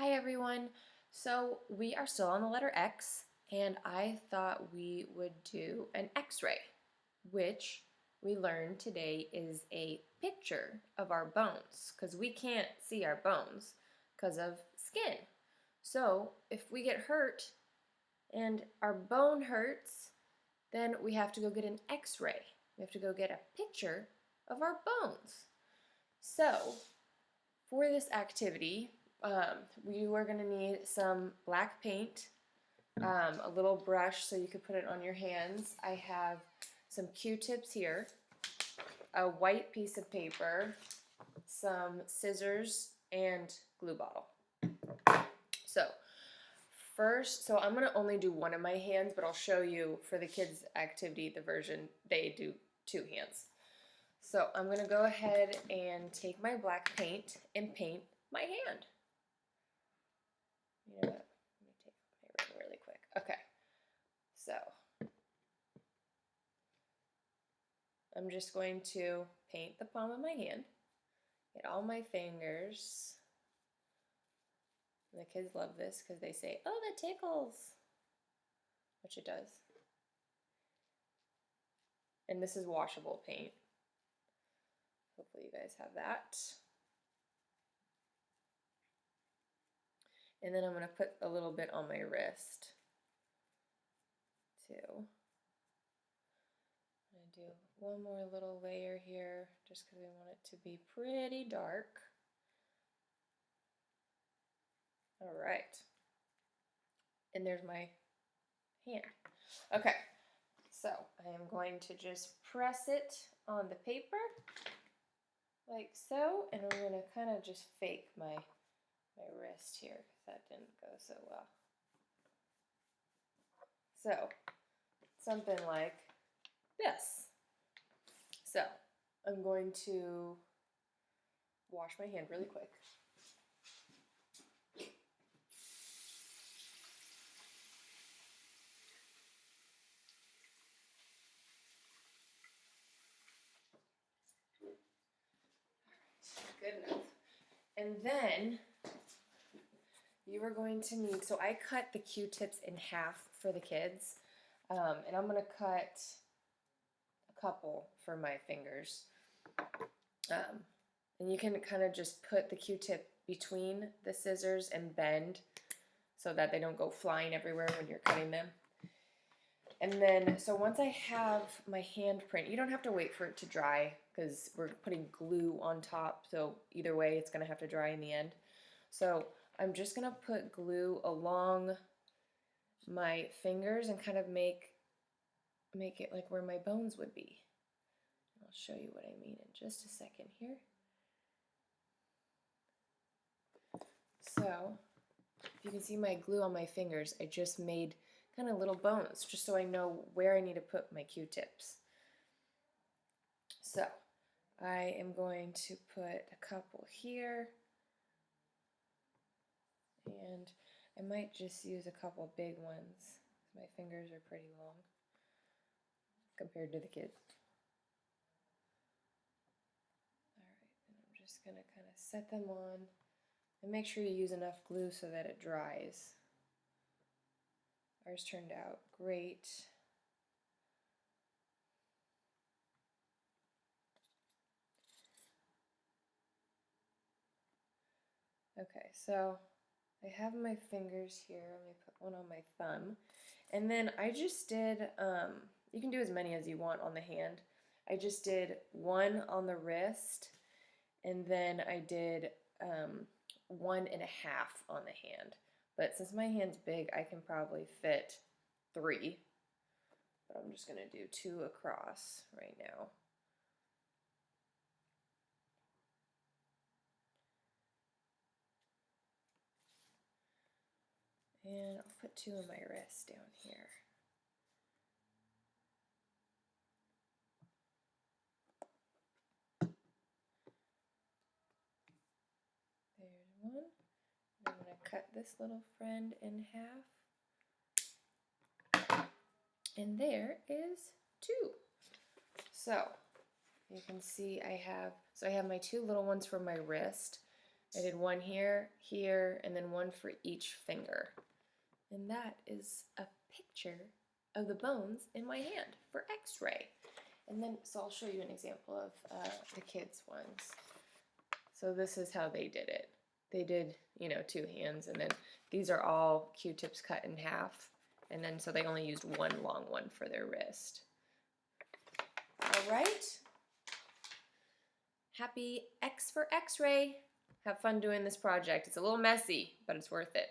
Hi everyone. So we are still on the letter X, and I thought we would do an X-ray, which we learned today is a picture of our bones, because we can't see our bones because of skin. So if we get hurt and our bone hurts, then we have to go get an X-ray. We have to go get a picture of our bones. So for this activity, we are going to need some black paint, a little brush so you could put it on your hands. I have some Q-tips here, a white piece of paper, some scissors, and glue bottle. So first, I'm going to only do one of my hands, but I'll show you for the kids' activity, the version they do two hands. So I'm going to go ahead and take my black paint and paint my hand. You know what? Let me take my ring really quick. Okay. So I'm just going to paint the palm of my hand, get all my fingers. And the kids love this because they say, "Oh, that tickles," which it does. And this is washable paint. Hopefully you guys have that. And then I'm going to put a little bit on my wrist too. I'm going to do one more little layer here just because we want it to be pretty dark. All right. And there's my hand. Okay, so I am going to just press it on the paper like so, and I'm going to kind of just fake my wrist here because that didn't go so well. So something like this. So I'm going to wash my hand really quick. Good enough. And then you are going to need, so I cut the Q-tips in half for the kids, and I'm going to cut a couple for my fingers. And you can kind of just put the Q-tip between the scissors and bend so that they don't go flying everywhere when you're cutting them. And then, so once I have my handprint, you don't have to wait for it to dry because we're putting glue on top, so either way it's going to have to dry in the end. So I'm just going to put glue along my fingers and kind of make it like where my bones would be. I'll show you what I mean in just a second here. So you can see my glue on my fingers. I just made kind of little bones just so I know where I need to put my Q-tips. So I am going to put a couple here, and I might just use a couple big ones. My fingers are pretty long compared to the kids. Alright, and I'm just going to kind of set them on and make sure you use enough glue so that it dries. Ours turned out great. Okay, so I have my fingers here. Let me put one on my thumb. And then I just did, you can do as many as you want on the hand. I just did one on the wrist, and then I did 1.5 on the hand. But since my hand's big, I can probably fit 3. But I'm just going to do 2 across right now. And I'll put 2 on my wrist down here. There's 1. I'm going to cut this little friend in half. And there is 2. So you can see I have my 2 little ones for my wrist. I did one here, here, and then one for each finger. And that is a picture of the bones in my hand for x-ray. And then, so I'll show you an example of the kids' ones. So this is how they did it. They did, you know, two hands, and then these are all Q-tips cut in half. And then, so they only used one long one for their wrist. All right. Happy X for X-ray. Have fun doing this project. It's a little messy, but it's worth it.